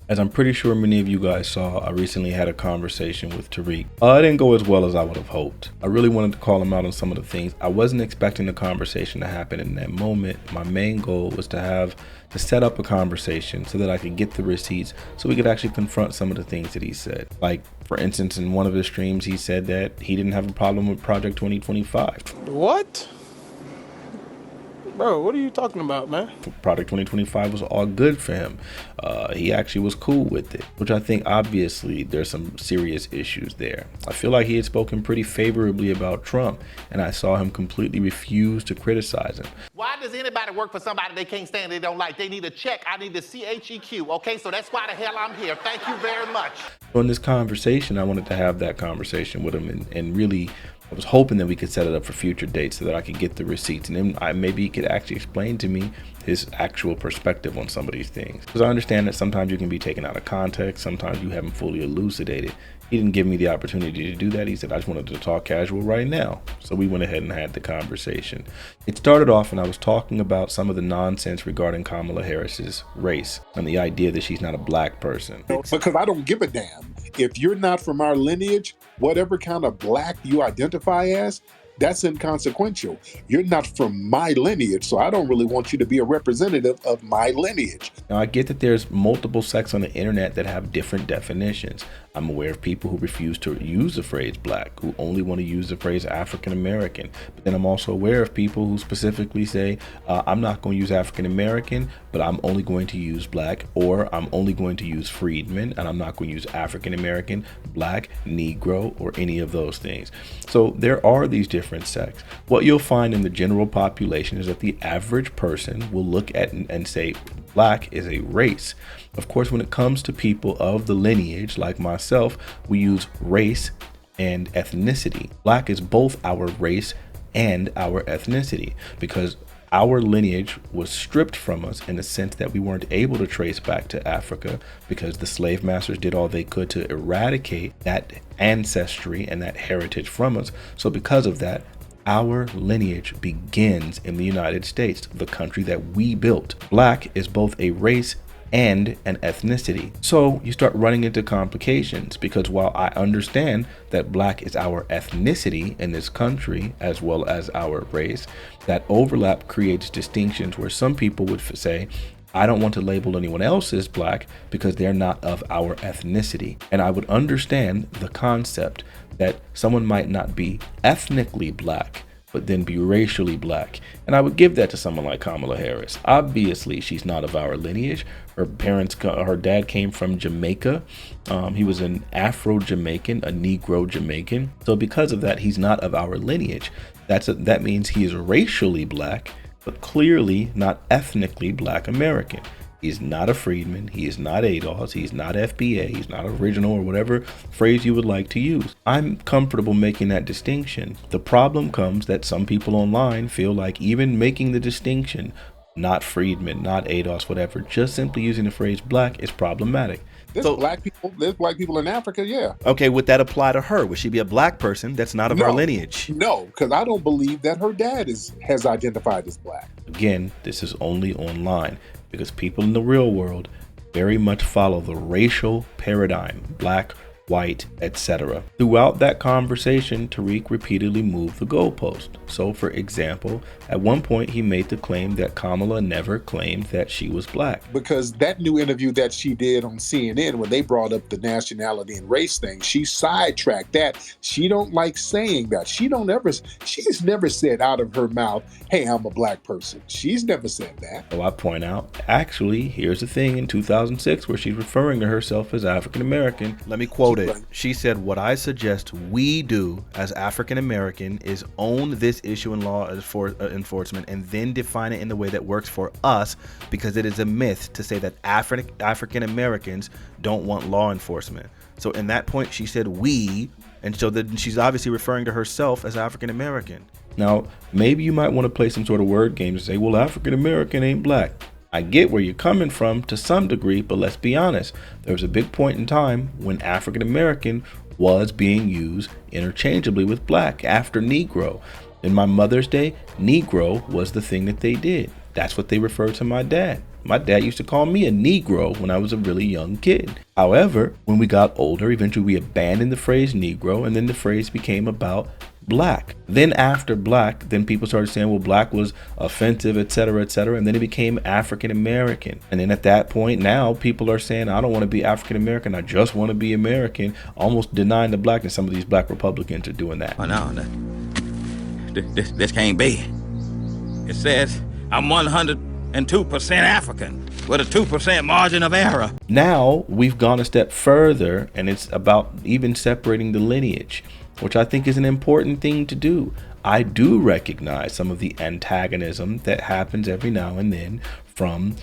As I'm pretty sure many of you guys saw, I recently had a conversation with Tariq. It didn't go as well as I would have hoped. I really wanted to call him out on some of the things. I wasn't expecting the conversation to happen in that moment. My main goal was to set up a conversation so that I could get the receipts so we could actually confront some of the things that he said. Like, for instance, in one of his streams, he said that he didn't have a problem with Project 2025. What? Bro, what are you talking about, man? Project 2025 was all good for him. He actually was cool with it, which I think obviously there's some serious issues there. I feel like he had spoken pretty favorably about Trump, and I saw him completely refuse to criticize him. Why does anybody work for somebody they can't stand, they don't like? They need a check. I need the CHEQ, okay? So that's why the hell I'm here. Thank you very much. So in this conversation, I wanted to have that conversation with him and really I was hoping that we could set it up for future dates so that I could get the receipts and then maybe he could actually explain to me his actual perspective on some of these things. Because I understand that sometimes you can be taken out of context, sometimes you haven't fully elucidated. He didn't give me the opportunity to do that. He said, I just wanted to talk casual right now. So we went ahead and had the conversation. It started off and I was talking about some of the nonsense regarding Kamala Harris's race and the idea that she's not a black person. Because I don't give a damn. If you're not from our lineage, whatever kind of black you identify as, that's inconsequential. You're not from my lineage, so I don't really want you to be a representative of my lineage. Now, I get that there's multiple sects on the internet that have different definitions. I'm aware of people who refuse to use the phrase black, who only want to use the phrase African American. But then I'm also aware of people who specifically say, I'm not going to use African American, but I'm only going to use black, or I'm only going to use freedman, and I'm not going to use African American, black, Negro, or any of those things. So there are these different sects. What you'll find in the general population is that the average person will look at and say black is a race. Of course, when it comes to people of the lineage like myself, we use race and ethnicity. Black is both our race and our ethnicity because our lineage was stripped from us in the sense that we weren't able to trace back to Africa because the slave masters did all they could to eradicate that ancestry and that heritage from us. So because of that, our lineage begins in the United States, the country that we built. Black is both a race and an ethnicity. So you start running into complications because while I understand that black is our ethnicity in this country as well as our race, that overlap creates distinctions where some people would say, I don't want to label anyone else as black because they're not of our ethnicity. And I would understand the concept that someone might not be ethnically black, but then be racially black. And I would give that to someone like Kamala Harris. Obviously, she's not of our lineage. Her dad came from Jamaica. He was an Afro-Jamaican, a Negro Jamaican. So because of that, he's not of our lineage. That means he is racially black, but clearly not ethnically black American. He's not a freedman, he is not ADOS, he's not FBA, he's not original or whatever phrase you would like to use. I'm comfortable making that distinction. The problem comes that some people online feel like even making the distinction, not freedman, not ADOS, whatever, just simply using the phrase black is problematic. There's black people in Africa, yeah. Okay, would that apply to her? Would she be a black person that's not of our lineage? No, because I don't believe that her dad has identified as black. Again, this is only online because people in the real world very much follow the racial paradigm, black, white, etc. Throughout that conversation, Tariq repeatedly moved the goalpost. So for example, at one point he made the claim that Kamala never claimed that she was black. Because that new interview that she did on CNN when they brought up the nationality and race thing, she sidetracked that. She don't like saying that. She's never said out of her mouth, hey, I'm a black person. She's never said that. So I point out, actually, here's the thing in 2006 where she's referring to herself as African American. Let me quote it. She said, what I suggest we do as African American is own this issue in law enforcement and then define it in the way that works for us, because it is a myth to say that African Americans don't want law enforcement. So in that point, she said we, and so then she's obviously referring to herself as African American. Now, maybe you might want to play some sort of word game and say, well, African American ain't black. I get where you're coming from to some degree, but let's be honest. There was a big point in time when African American was being used interchangeably with black after Negro. In my mother's day, Negro was the thing that they did. That's what they refer to my dad. My dad used to call me a Negro when I was a really young kid. However, when we got older, eventually we abandoned the phrase Negro, and then the phrase became about black. Then after black, then people started saying, well, black was offensive, etc., etc., and then it became African American. And then at that point, now people are saying, I don't want to be African American, I just want to be American, almost denying the blackness. Some of these black Republicans are doing that. Oh no, this can't be. It says I'm 102% African with a 2% margin of error. Now we've gone a step further, and it's about even separating the lineage, which I think is an important thing to do. I do recognize some of the antagonism that happens every now and then from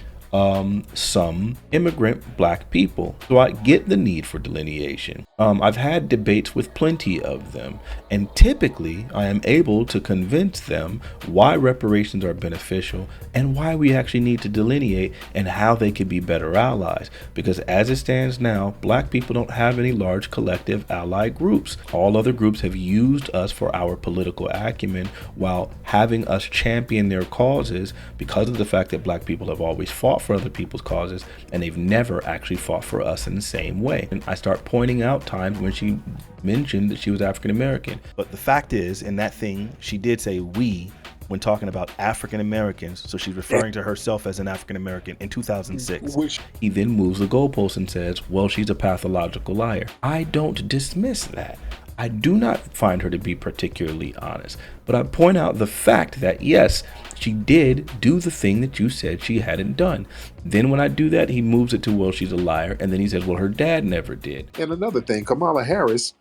some immigrant black people. So I get the need for delineation. I've had debates with plenty of them, and typically I am able to convince them why reparations are beneficial and why we actually need to delineate and how they could be better allies. Because as it stands now, black people don't have any large collective ally groups. All other groups have used us for our political acumen while having us champion their causes because of the fact that black people have always fought for other people's causes, and they've never actually fought for us in the same way. And I start pointing out times when she mentioned that she was African American. But the fact is, in that thing, she did say we when talking about African Americans, so she's referring to herself as an African American in 2006. Which He then moves the goalpost and says, well, she's a pathological liar. I don't dismiss that. I do not find her to be particularly honest, but I point out the fact that yes, she did do the thing that you said she hadn't done. Then when I do that, he moves it to, well, she's a liar. And then he says, well, her dad never did. And another thing, Kamala Harris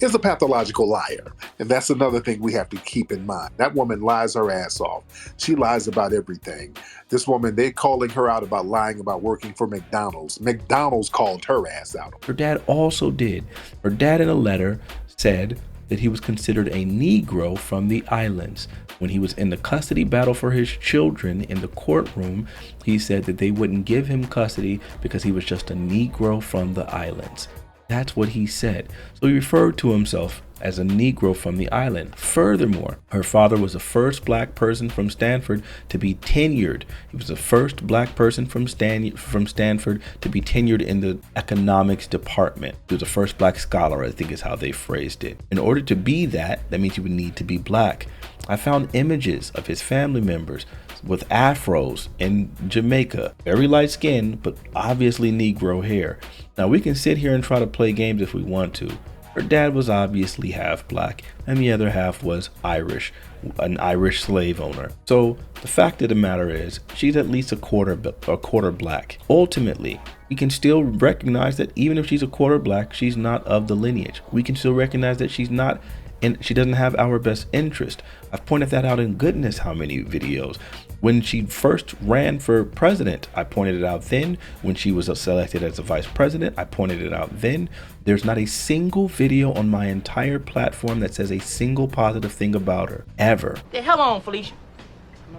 is a pathological liar. And that's another thing we have to keep in mind. That woman lies her ass off. She lies about everything. This woman, they're calling her out about lying about working for McDonald's. McDonald's called her ass out. Her dad also did. Her dad in a letter said that he was considered a Negro from the islands. When he was in the custody battle for his children in the courtroom, he said that they wouldn't give him custody because he was just a Negro from the islands. That's what he said. So he referred to himself as a Negro from the island. Furthermore, her father was the first black person from Stanford to be tenured. He was the first black person from Stanford to be tenured in the economics department. He was the first black scholar, I think is how they phrased it. In order to be that means you would need to be black. I found images of his family members with afros in Jamaica, very light skin, but obviously Negro hair. Now we can sit here and try to play games if we want to. Her dad was obviously half black, and the other half was Irish, an Irish slave owner. So the fact of the matter is, she's at least a quarter black. Ultimately, we can still recognize that even if she's a quarter black, she's not of the lineage. We can still recognize that she's not, and she doesn't have our best interest. I've pointed that out in goodness how many videos. When she first ran for president, I pointed it out then. When she was selected as a vice president, I pointed it out then. There's not a single video on my entire platform that says a single positive thing about her, ever. The hell on, Felicia.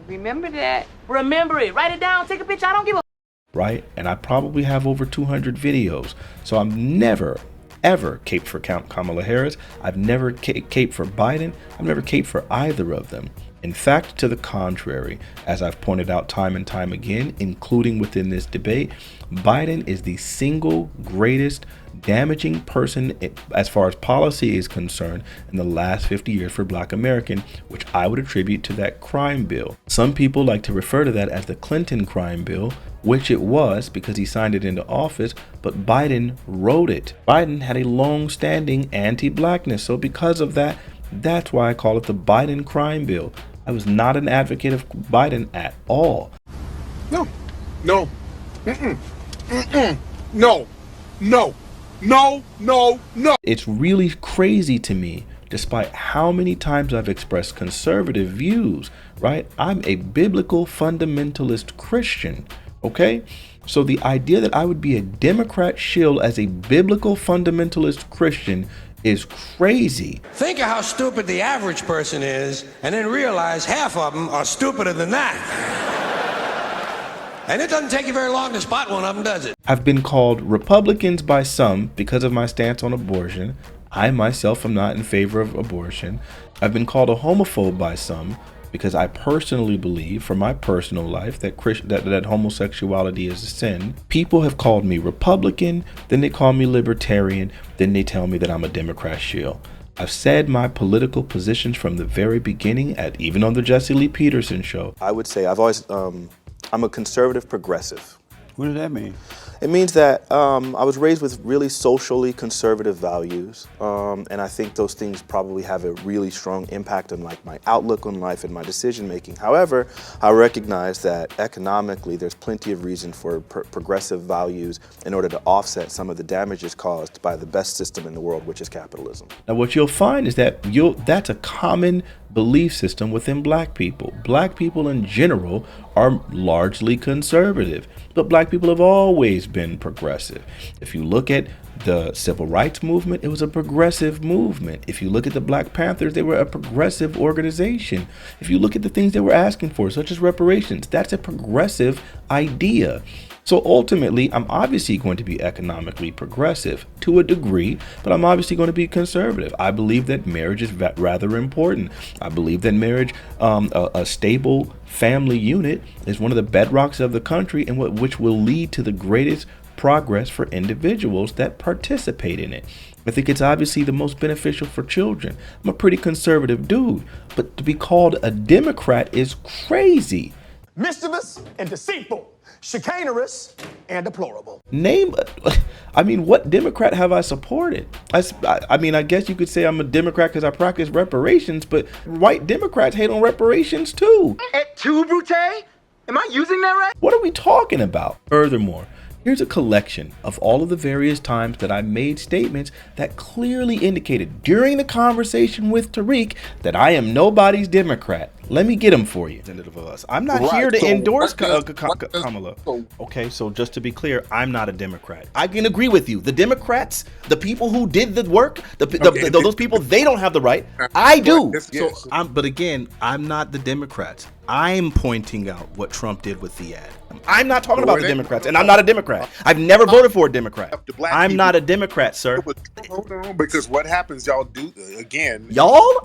Remember that. Remember it. Write it down. Take a picture. I don't give a... Right? And I probably have over 200 videos. So I'm never, ever caped for Kamala Harris. I've never caped for Biden. I've never caped for either of them. In fact, to the contrary, as I've pointed out time and time again, including within this debate, Biden is the single greatest damaging person as far as policy is concerned in the last 50 years for Black American, which I would attribute to that crime bill. Some people like to refer to that as the Clinton crime bill, which it was because he signed it into office, but Biden wrote it. Biden had a long-standing anti-blackness, so because of that, that's why I call it the Biden crime bill. I was not an advocate of Biden at all. No, no, no, no, no, no, no. It's really crazy to me, despite how many times I've expressed conservative views, right? I'm a biblical fundamentalist Christian, okay? So the idea that I would be a Democrat shill as a biblical fundamentalist Christian is crazy. Think of how stupid the average person is, and then realize half of them are stupider than that. And it doesn't take you very long to spot one of them, does it? I've been called Republicans by some because of my stance on abortion. I myself am not in favor of abortion. I've been called a homophobe by some because I personally believe, from my personal life, that homosexuality is a sin. People have called me Republican, then they call me Libertarian, then they tell me that I'm a Democrat shill. I've said my political positions from the very beginning, even on the Jesse Lee Peterson show. I would say I'm a conservative progressive. What does that mean? It means that I was raised with really socially conservative values, and I think those things probably have a really strong impact on like my outlook on life and my decision making. However, I recognize that economically there's plenty of reason for progressive values in order to offset some of the damages caused by the best system in the world, which is capitalism. Now what you'll find is that that's a common belief system within black people. Black people in general are largely conservative, but black people have always been progressive. If you look at the civil rights movement, it was a progressive movement. If you look at the Black Panthers, they were a progressive organization. If you look at the things they were asking for, such as reparations, that's a progressive idea. So ultimately, I'm obviously going to be economically progressive to a degree, but I'm obviously going to be conservative. I believe that marriage is rather important. I believe that marriage, a stable family unit, is one of the bedrocks of the country, and which will lead to the greatest progress for individuals that participate in it. I think it's obviously the most beneficial for children. I'm a pretty conservative dude, but to be called a Democrat is crazy. Mischievous and deceitful, chicanerous and deplorable. What Democrat have I supported? I guess you could say I'm a Democrat because I practice reparations, but white Democrats hate on reparations too. Et tu, Brute? Am I using that right? What are we talking about? Furthermore, here's a collection of all of the various times that I made statements that clearly indicated during the conversation with Tariq that I am nobody's Democrat. Let me get them for you. I'm not here to endorse Kamala. Okay, so just to be clear, I'm not a Democrat. I can agree with you. The Democrats, the people who did the work, those people, they don't have the right. I do. But again, I'm not the Democrats. I'm pointing out what Trump did with the ad. I'm not talking about the Democrats, and I'm not a Democrat. I've never voted for a Democrat. I'm not a Democrat, sir. Hold on, because what happens, y'all do again.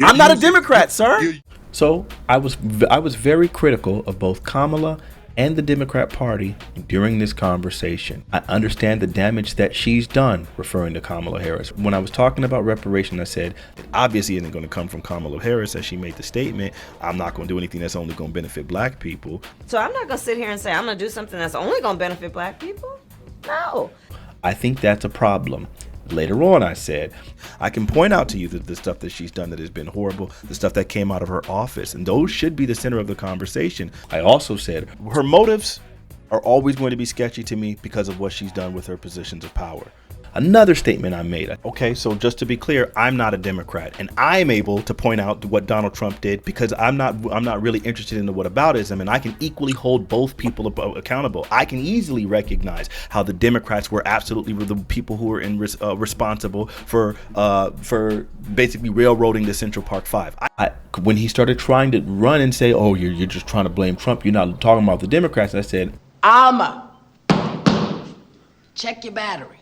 I'm not a Democrat, sir. So I was very critical of both Kamala and the Democrat Party during this conversation. I understand the damage that she's done, referring to Kamala Harris. When I was talking about reparation, I said it obviously isn't going to come from Kamala Harris, as she made the statement. I'm not going to do anything that's only going to benefit black people. So I'm not going to sit here and say I'm going to do something that's only going to benefit black people? No. I think that's a problem. Later on, I said, I can point out to you the stuff that she's done that has been horrible, the stuff that came out of her office, and those should be the center of the conversation. I also said her motives are always going to be sketchy to me because of what she's done with her positions of power. Another statement I made. Okay, so just to be clear, I'm not a Democrat, and I'm able to point out what Donald Trump did because I'm not really interested in the whataboutism, and I can equally hold both people accountable. I can easily recognize how the Democrats were absolutely the people who were responsible for basically railroading the Central Park Five. When he started trying to run and say, "Oh, you're just trying to blame Trump. You're not talking about the Democrats," I said, Check your battery.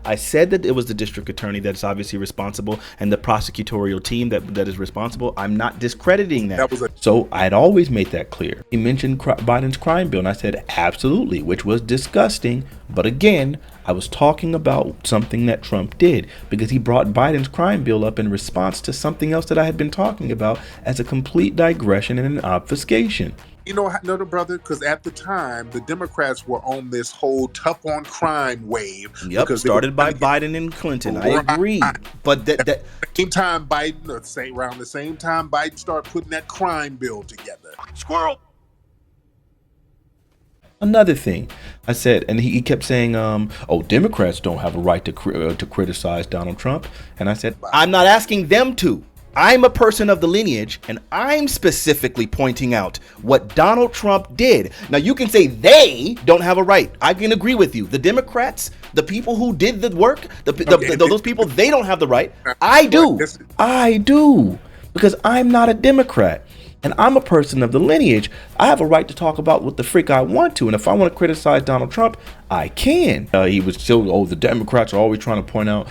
I said that it was the district attorney that's obviously responsible and the prosecutorial team that is responsible. I'm not discrediting that. So I had always made that clear. He mentioned Biden's crime bill, and I said absolutely, which was disgusting. But again, I was talking about something that Trump did because he brought Biden's crime bill up in response to something else that I had been talking about as a complete digression and an obfuscation. You know, brother, because at the time, the Democrats were on this whole tough on crime wave. Yep, started by Biden and Clinton. I agree. But that around the same time Biden started putting that crime bill together. Squirrel. Another thing I said, and he kept saying, Democrats don't have a right to criticize Donald Trump. And I said, I'm not asking them to. I'm a person of the lineage, and I'm specifically pointing out what Donald Trump did. Now, you can say they don't have a right. I can agree with you. The Democrats, the people who did the work, those people, they don't have the right. I do. I do, because I'm not a Democrat. And I'm a person of the lineage. I have a right to talk about what the freak I want to. And if I want to criticize Donald Trump, I can. He was still, oh, the Democrats are always trying to point out,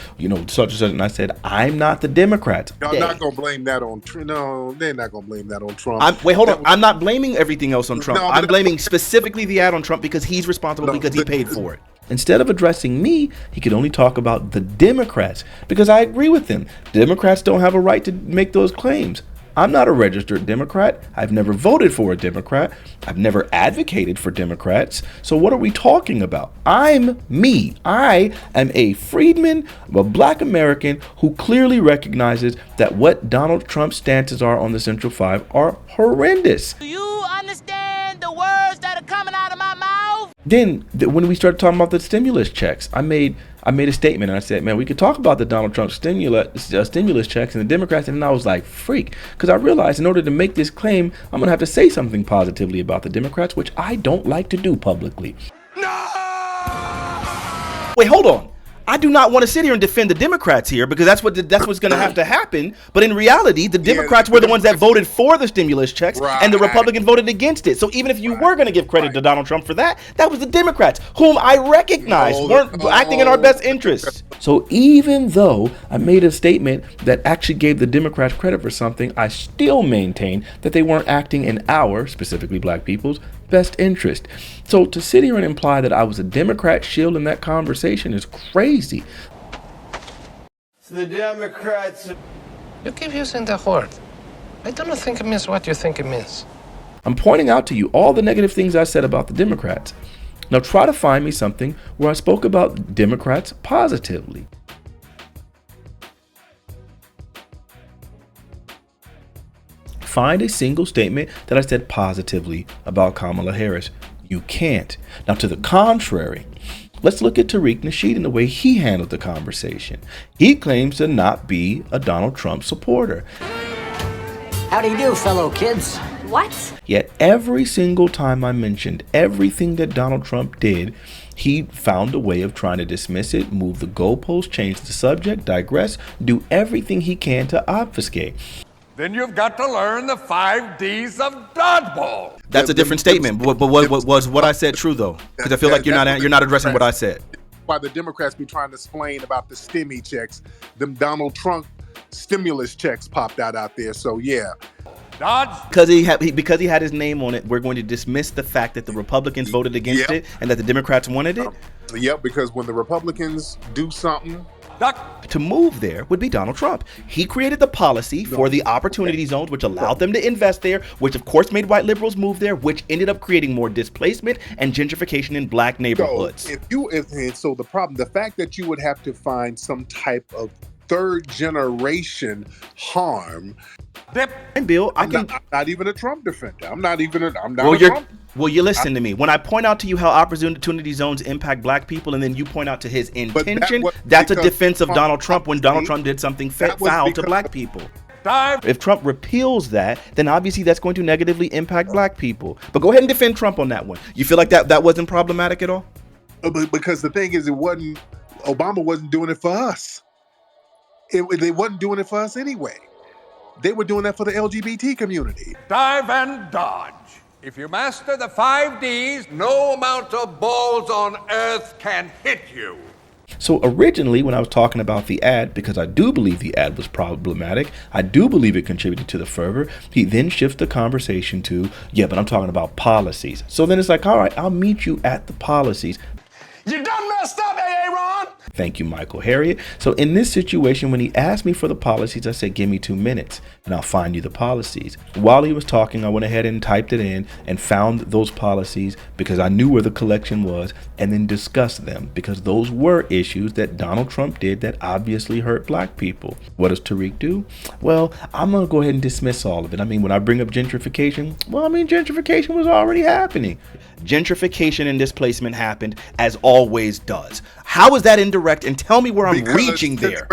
such and such. And I said, I'm not the Democrats. Y'all not going to blame that on Trump. No, they're not going to blame that on Trump. Wait, hold on. I'm not blaming everything else on Trump. No, I'm blaming specifically the ad on Trump because he's responsible because he paid for it. Instead of addressing me, he could only talk about the Democrats because I agree with him. Democrats don't have a right to make those claims. I'm not a registered Democrat. I've never voted for a Democrat. I've never advocated for Democrats. So what are we talking about? I'm me. I am a freedman, a black American who clearly recognizes that what Donald Trump's stances are on the Central Five are horrendous. Do you understand the words that are coming out of my mouth? Then when we started talking about the stimulus checks, I made a statement and I said, man, we could talk about the Donald Trump stimulus checks and the Democrats. And then I was like, freak, because I realized in order to make this claim, I'm going to have to say something positively about the Democrats, which I don't like to do publicly. No! Wait, hold on. I do not want to sit here and defend the Democrats here because that's what's going to have to happen. But in reality, the Democrats were the ones that voted for the stimulus checks and the Republicans voted against it. So even if you were going to give credit to Donald Trump for that, that was the Democrats, whom I recognize weren't acting in our best interests. So even though I made a statement that actually gave the Democrats credit for something, I still maintain that they weren't acting in our, specifically black people's, best interest. So to sit here and imply that I was a Democrat shield in that conversation is crazy. So the Democrats... You keep using the word. I don't think it means what you think it means. I'm pointing out to you all the negative things I said about the Democrats. Now try to find me something where I spoke about Democrats positively. Find a single statement that I said positively about Kamala Harris. You can't. Now, to the contrary, let's look at Tariq Nasheed and the way he handled the conversation. He claims to not be a Donald Trump supporter. How do you do, fellow kids? What? Yet every single time I mentioned everything that Donald Trump did, he found a way of trying to dismiss it, move the goalposts, change the subject, digress, do everything he can to obfuscate. Then you've got to learn the 5 Ds of dodgeball. That's a different statement. But was what I said true though? Because I feel like you're not addressing what I said. Why the Democrats be trying to explain about the stimmy checks? Them Donald Trump stimulus checks popped out there. So yeah. Because he had his name on it, we're going to dismiss the fact that the Republicans voted against it and that the Democrats wanted it. Yep, because when the Republicans do something, to move there would be Donald Trump. He created the policy for the opportunity zones, which allowed them to invest there, which of course made white liberals move there, which ended up creating more displacement and gentrification in black neighborhoods. So the fact that you would have to find some type of third generation harm. And Bill, I'm not even a Trump defender. I'm not a Trump. Well, you listen to me. When I point out to you how opportunity zones impact black people, and then you point out to his intention, that's a defense of Donald Trump when Donald Trump did something foul to black people. If Trump repeals that, then obviously that's going to negatively impact black people. But go ahead and defend Trump on that one. You feel like that wasn't problematic at all? Because the thing is, Obama wasn't doing it for us. They wasn't doing it for us anyway. They were doing that for the LGBT community. Dive and dodge. If you master the 5 Ds, no amount of balls on earth can hit you. So originally, when I was talking about the ad, because I do believe the ad was problematic, I do believe it contributed to the fervor, he then shifts the conversation to, yeah, but I'm talking about policies. So then it's like, all right, I'll meet you at the policies. You done messed up, Aaron! Thank you, Michael Harriet. So in this situation, when he asked me for the policies, I said, give me 2 minutes and I'll find you the policies. While he was talking, I went ahead and typed it in and found those policies because I knew where the collection was, and then discussed them because those were issues that Donald Trump did that obviously hurt black people. What does Tariq do? Well, I'm going to go ahead and dismiss all of it. I mean, when I bring up gentrification, gentrification was already happening. Gentrification and displacement happened, as always does. How is that indirect? And tell me where I'm reaching there.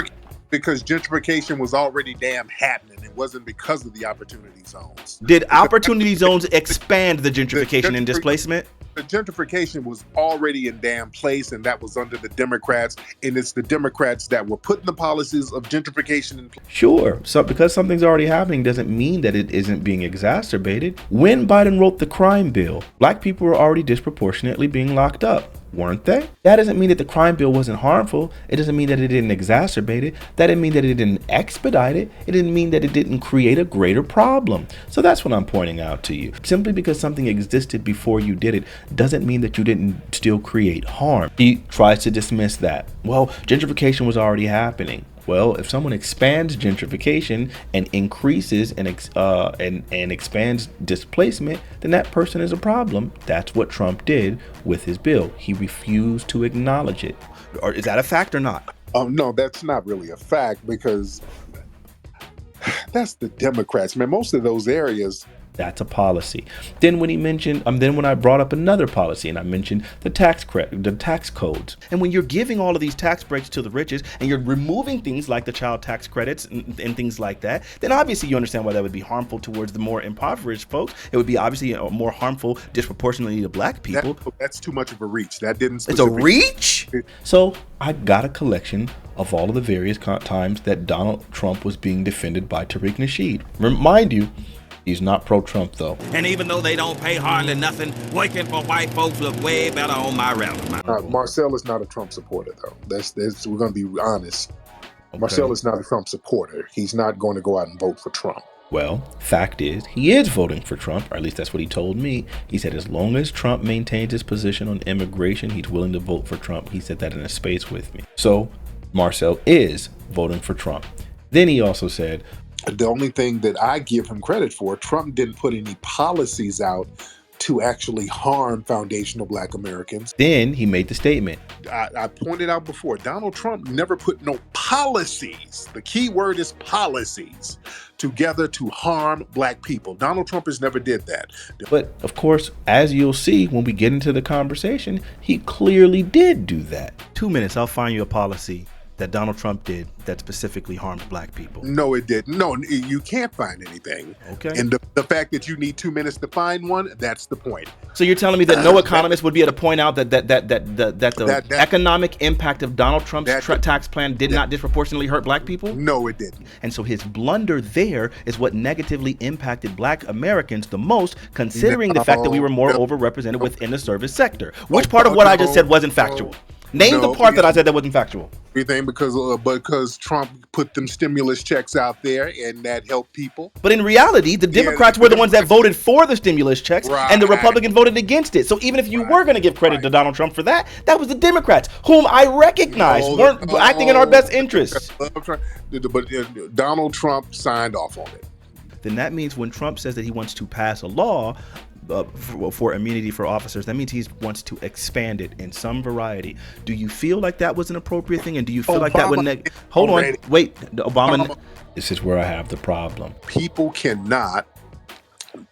Because gentrification was already damn happening. It wasn't because of the opportunity zones. Did opportunity zones expand the gentrification and displacement? the gentrification was already in damn place, and that was under the Democrats, and it's the Democrats that were putting the policies of gentrification in place. Sure, so because something's already happening doesn't mean that it isn't being exacerbated. When Biden wrote the crime bill, black people were already disproportionately being locked up, weren't they? That doesn't mean that the crime bill wasn't harmful. It doesn't mean that it didn't exacerbate it. That didn't mean that it didn't expedite it. It didn't mean that it didn't create a greater problem. So that's what I'm pointing out to you. Simply because something existed before you did it doesn't mean that you didn't still create harm. He tries to dismiss that. Well, gentrification was already happening. Well, if someone expands gentrification and increases and expands displacement, then that person is a problem. That's what Trump did with his bill. He refused to acknowledge it. Or is that a fact or not? No, that's not really a fact, because that's the Democrats, man. Most of those areas. That's a policy. Then when he mentioned, then when I brought up another policy and I mentioned the tax codes. And when you're giving all of these tax breaks to the richest and you're removing things like the child tax credits and things like that, then obviously you understand why that would be harmful towards the more impoverished folks. It would be obviously more harmful disproportionately to black people. That's too much of a reach. That didn't. It's a reach? So I got a collection of all of the various times that Donald Trump was being defended by Tariq Nasheed. Remind you, he's not pro-Trump, though. And even though they don't pay hardly nothing, working for white folks look way better on my resume. Marcel is not a Trump supporter, though. That's we're going to be honest. Okay. Marcel is not a Trump supporter. He's not going to go out and vote for Trump. Well, fact is, he is voting for Trump, or at least that's what he told me. He said as long as Trump maintains his position on immigration, he's willing to vote for Trump. He said that in a space with me. So Marcel is voting for Trump. Then he also said, the only thing that I give him credit for, Trump didn't put any policies out to actually harm foundational black Americans. Then he made the statement. I pointed out before, Donald Trump never put no policies, the key word is policies, together to harm black people. Donald Trump has never did that. But of course, as you'll see when we get into the conversation, he clearly did do that. 2 minutes, I'll find you a policy that Donald Trump did that specifically harmed black people. No, it didn't. No, you can't find anything. Okay. And the fact that you need 2 minutes to find one, that's the point. So you're telling me that no economist would be able to point out that the economic impact of Donald Trump's tax plan did not disproportionately hurt black people? No, it didn't. And so his blunder there is what negatively impacted black Americans the most, considering the fact that we were more overrepresented within the service sector. Which part of what I just said wasn't factual? Name the part that I said that wasn't factual. Everything because Trump put them stimulus checks out there and that helped people. But in reality, the Democrats were the ones that voted for the stimulus checks, and the Republicans voted against it. So even if you were going to give credit to Donald Trump for that, that was the Democrats, whom I recognize weren't acting in our best interests. But Donald Trump signed off on it. Then that means when Trump says that he wants to pass a law for immunity for officers, that means he wants to expand it in some variety. Do you feel like that was an appropriate thing? And do you feel like that would Obama? This is where I have the problem. People cannot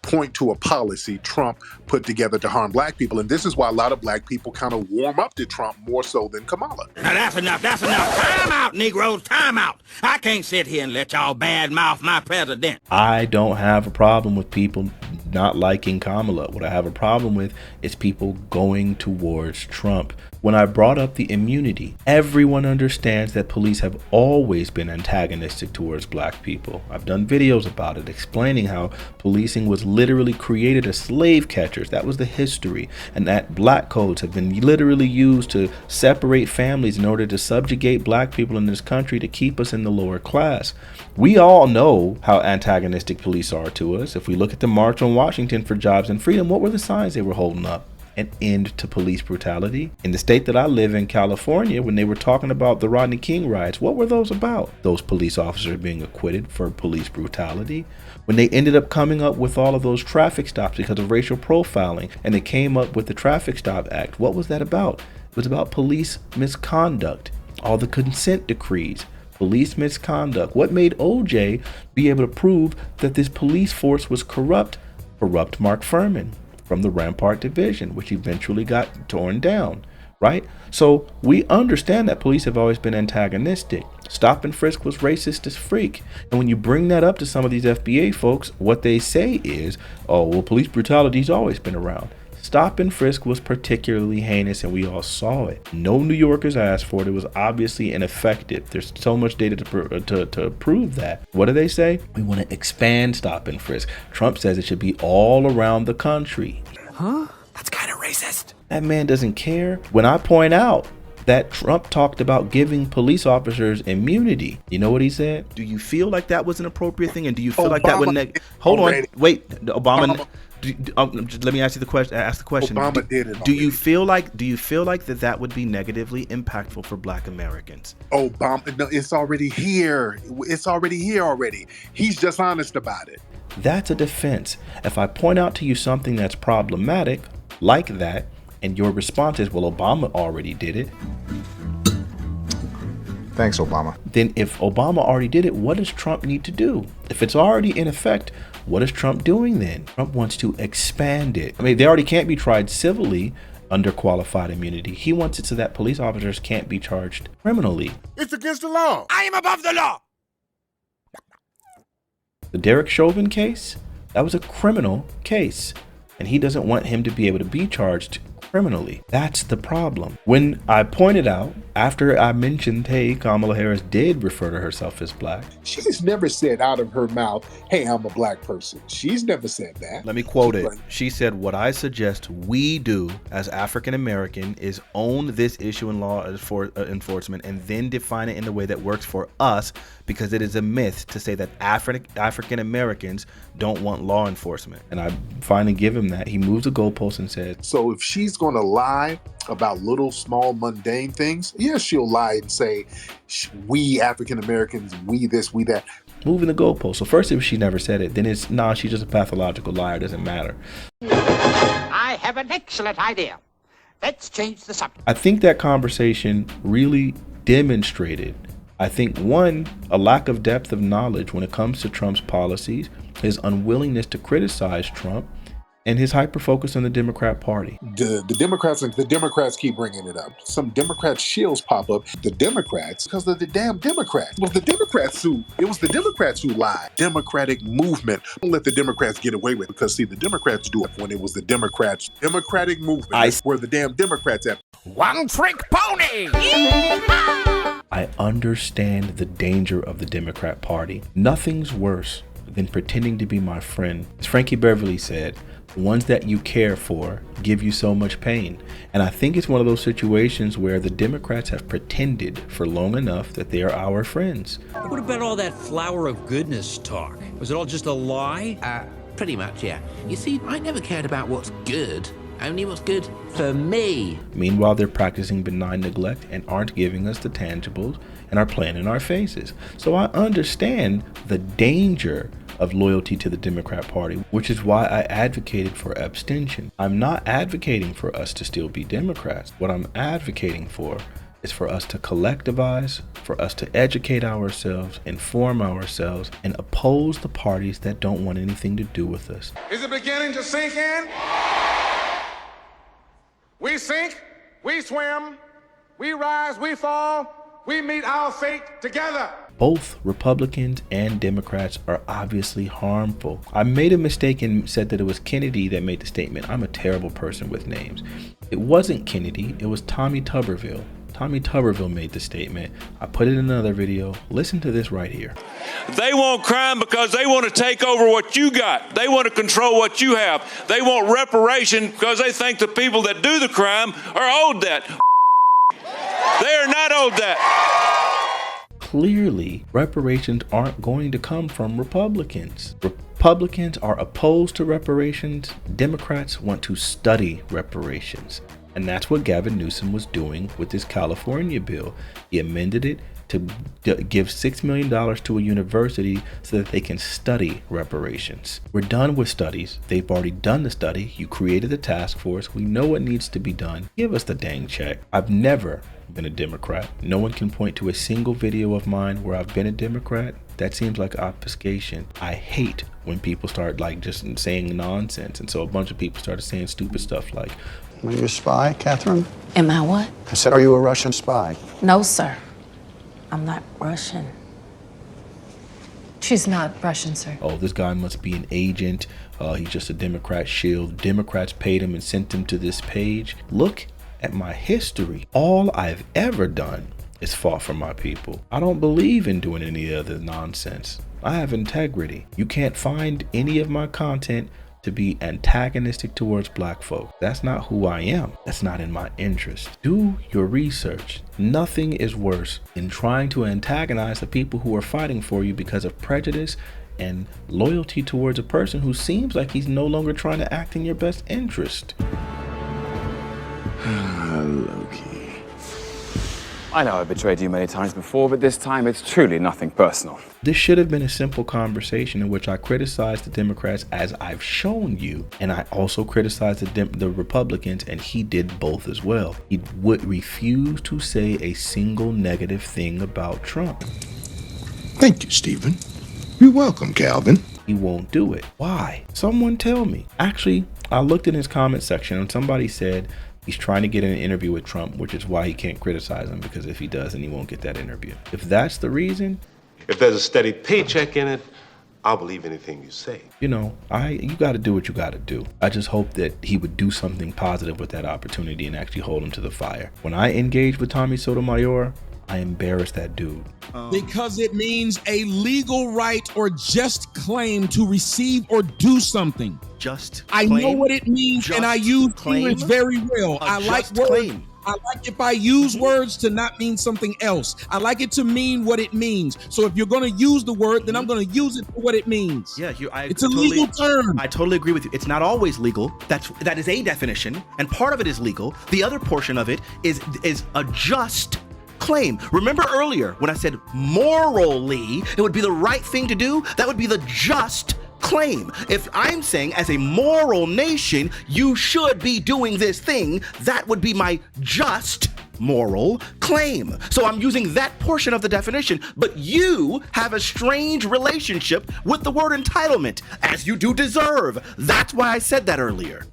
point to a policy Trump put together to harm black people, and this is why a lot of black people kind of warm up to Trump more so than Kamala. Now that's enough. Time out, Negroes, time out. I can't sit here and let y'all badmouth my president. I don't have a problem with people not liking Kamala. What I have a problem with is people going towards Trump. When I brought up the immunity, everyone understands that police have always been antagonistic towards black people. I've done videos about it explaining how policing was literally created as slave catchers. That was the history. And that black codes have been literally used to separate families in order to subjugate black people in this country to keep us in the lower class. We all know how antagonistic police are to us. If we look at the March on Washington for Jobs and Freedom, what were the signs they were holding up? An end to police brutality. In the state that I live in, California, when they were talking about the Rodney King riots, what were those about? Those police officers being acquitted for police brutality. When they ended up coming up with all of those traffic stops because of racial profiling, and they came up with the Traffic Stop Act, what was that about? It was about police misconduct. All the consent decrees, police misconduct. What made OJ be able to prove that this police force was corrupt? Corrupt Mark Furman from the Rampart Division, which eventually got torn down, right? So we understand that police have always been antagonistic. Stop and frisk was racist as freak. And when you bring that up to some of these FBA folks, what they say is, oh, well, police brutality's always been around. Stop and frisk was particularly heinous and we all saw it. No New Yorkers asked for it. It was obviously ineffective. There's so much data to prove that. What do they say? We want to expand stop and frisk. Trump says it should be all around the country. Huh? That's kind of racist. That man doesn't care. When I point out that Trump talked about giving police officers immunity, you know what he said? Do you feel like that was an appropriate thing? And do you feel like that would hold on, wait, Obama. Let me ask you the question. Ask the question. Obama did it. Do you feel like that would be negatively impactful for Black Americans? Obama, no, it's already here. It's already here already. He's just honest about it. That's a defense. If I point out to you something that's problematic like that, and your response is, well, Obama already did it. Thanks, Obama. Then if Obama already did it, what does Trump need to do? If it's already in effect, what is Trump doing then? Trump wants to expand it. I mean, they already can't be tried civilly under qualified immunity. He wants it so that police officers can't be charged criminally. It's against the law. I am above the law. The Derek Chauvin case, that was a criminal case, and he doesn't want him to be able to be charged criminally. That's the problem. When I pointed out, after I mentioned, hey, Kamala Harris did refer to herself as Black. She's never said out of her mouth, hey, I'm a Black person. She's never said that. Let me quote it. She said, what I suggest we do as African American is own this issue in law enforcement and then define it in the way that works for us, because it is a myth to say that African Americans don't want law enforcement. And I finally give him that. He moves the goalpost and says, so if she's going to lie about little, small, mundane things, yeah, she'll lie and say, we African Americans, we this, we that. Moving the goalpost. So first, if she never said it, then it's, nah, she's just a pathological liar. Doesn't matter. I have an excellent idea. Let's change the subject. I think that conversation really demonstrated, I think, one, a lack of depth of knowledge when it comes to Trump's policies, his unwillingness to criticize Trump, and his hyper-focus on the Democrat Party. The Democrats keep bringing it up. Some Democrat shills pop up. The Democrats, because of the damn Democrats. It was the Democrats who lied. Democratic movement. Don't let the Democrats get away with it, because see, the Democrats do it when it was the Democrats. Democratic movement. That's where the damn Democrats at. One trick pony. I understand the danger of the Democrat Party. Nothing's worse than pretending to be my friend. As Frankie Beverly said, the ones that you care for give you so much pain. And I think it's one of those situations where the Democrats have pretended for long enough that they are our friends. What about all that flower of goodness talk? Was it all just a lie? Pretty much, yeah. You see, I never cared about what's good, only what's good for me. Meanwhile, they're practicing benign neglect and aren't giving us the tangibles and are playing in our faces. So I understand the danger of loyalty to the Democrat Party, which is why I advocated for abstention. I'm not advocating for us to still be Democrats. What I'm advocating for is for us to collectivize, for us to educate ourselves, inform ourselves, and oppose the parties that don't want anything to do with us. Is it beginning to sink in? We sink, we swim, we rise, we fall, we meet our fate together. Both Republicans and Democrats are obviously harmful. I made a mistake and said that it was Kennedy that made the statement. I'm a terrible person with names. It wasn't Kennedy, it was Tommy Tuberville. Tommy Tuberville made the statement. I put it in another video. Listen to this right here. They want crime because they want to take over what you got. They want to control what you have. They want reparation because they think the people that do the crime are owed that. They are not owed that. Clearly, reparations aren't going to come from Republicans. Republicans are opposed to reparations. Democrats want to study reparations. And that's what Gavin Newsom was doing with this California bill. He amended it to give $6 million to a university so that they can study reparations. We're done with studies. They've already done the study. You created the task force. We know what needs to be done. Give us the dang check. I've never been a Democrat. No one can point to a single video of mine where I've been a Democrat. That seems like obfuscation. I hate when people start like just saying nonsense. And so a bunch of people started saying stupid stuff like, "Are you a spy, Catherine?" Am I what? I said, "Are you a Russian spy?" No, sir. I'm not Russian. She's not Russian, sir. Oh, this guy must be an agent. He's just a Democrat shield. Democrats paid him and sent him to this page. Look at my history. All I've ever done is fought for my people. I don't believe in doing any other nonsense. I have integrity. You can't find any of my content to be antagonistic towards black folk. That's not who I am. That's not in my interest. Do your research. Nothing is worse than trying to antagonize the people who are fighting for you because of prejudice and loyalty towards a person who seems like he's no longer trying to act in your best interest. Low-key. I know I betrayed you many times before, but this time it's truly nothing personal. This should have been a simple conversation in which I criticized the Democrats as I've shown you, and I also criticized the Republicans, and he did both as well. He would refuse to say a single negative thing about Trump. Thank you, Stephen. You're welcome, Calvin. He won't do it. Why? Someone tell me. Actually, I looked in his comment section and somebody said he's trying to get an interview with Trump, which is why he can't criticize him, because if he does, then he won't get that interview. If that's the reason, if there's a steady paycheck in it, I'll believe anything you say. You know, you got to do what you got to do. I just hope that he would do something positive with that opportunity and actually hold him to the fire. When I engaged with Tommy Sotomayor, I embarrassed that dude. Because it means a legal right or just claim to receive or do something. Just claim? I know what it means, and I use words very well. I like words. Claim. I like if I use words to not mean something else. I like it to mean what it means. So if you're going to use the word, then I'm going to use it for what it means. Yeah, it's a legal term. I totally agree with you. It's not always legal. That is a definition, and part of it is legal. The other portion of it is a just claim. Remember earlier when I said morally it would be the right thing to do? That would be the just claim. If I'm saying as a moral nation, you should be doing this thing, that would be my just moral claim. So I'm using that portion of the definition, but you have a strange relationship with the word entitlement, as you do deserve. That's why I said that earlier.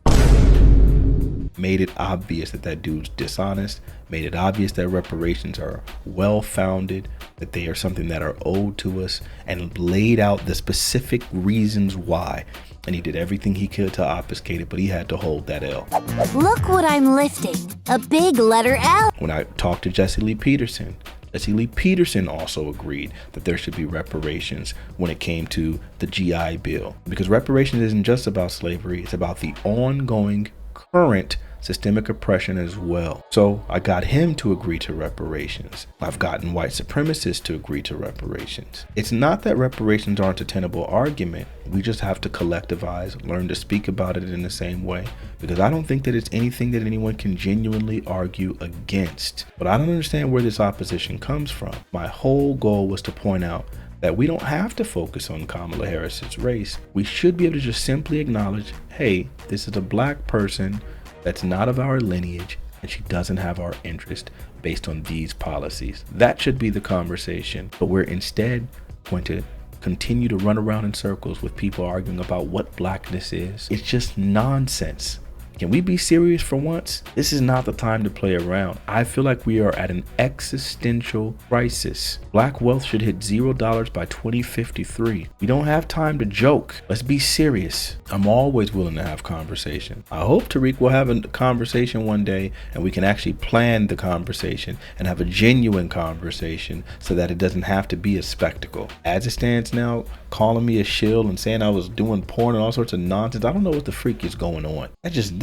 Made it obvious that dude's dishonest, made it obvious that reparations are well-founded, that they are something that are owed to us, and laid out the specific reasons why. And he did everything he could to obfuscate it, but he had to hold that L. Look what I'm lifting, a big letter L. When I talked to Jesse Lee Peterson also agreed that there should be reparations when it came to the GI Bill. Because reparations isn't just about slavery, it's about the ongoing current systemic oppression as well. So I got him to agree to reparations. I've gotten white supremacists to agree to reparations. It's not that reparations aren't a tenable argument. We just have to collectivize, learn to speak about it in the same way, because I don't think that it's anything that anyone can genuinely argue against. But I don't understand where this opposition comes from. My whole goal was to point out that we don't have to focus on Kamala Harris's race. We should be able to just simply acknowledge, hey, this is a black person that's not of our lineage, and she doesn't have our interest based on these policies. That should be the conversation, but we're instead going to continue to run around in circles with people arguing about what blackness is. It's just nonsense. Can we be serious for once? This is not the time to play around. I feel like we are at an existential crisis. Black wealth should hit $0 by 2053. We don't have time to joke. Let's be serious. I'm always willing to have conversation. I hope Tariq will have a conversation one day and we can actually plan the conversation and have a genuine conversation so that it doesn't have to be a spectacle. As it stands now, calling me a shill and saying I was doing porn and all sorts of nonsense, I don't know what the freak is going on.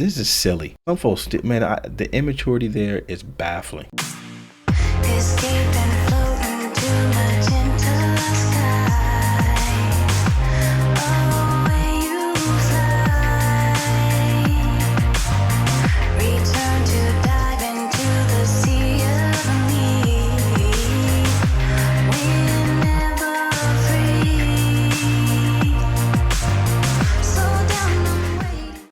This is silly. Some folks, man, the immaturity there is baffling. This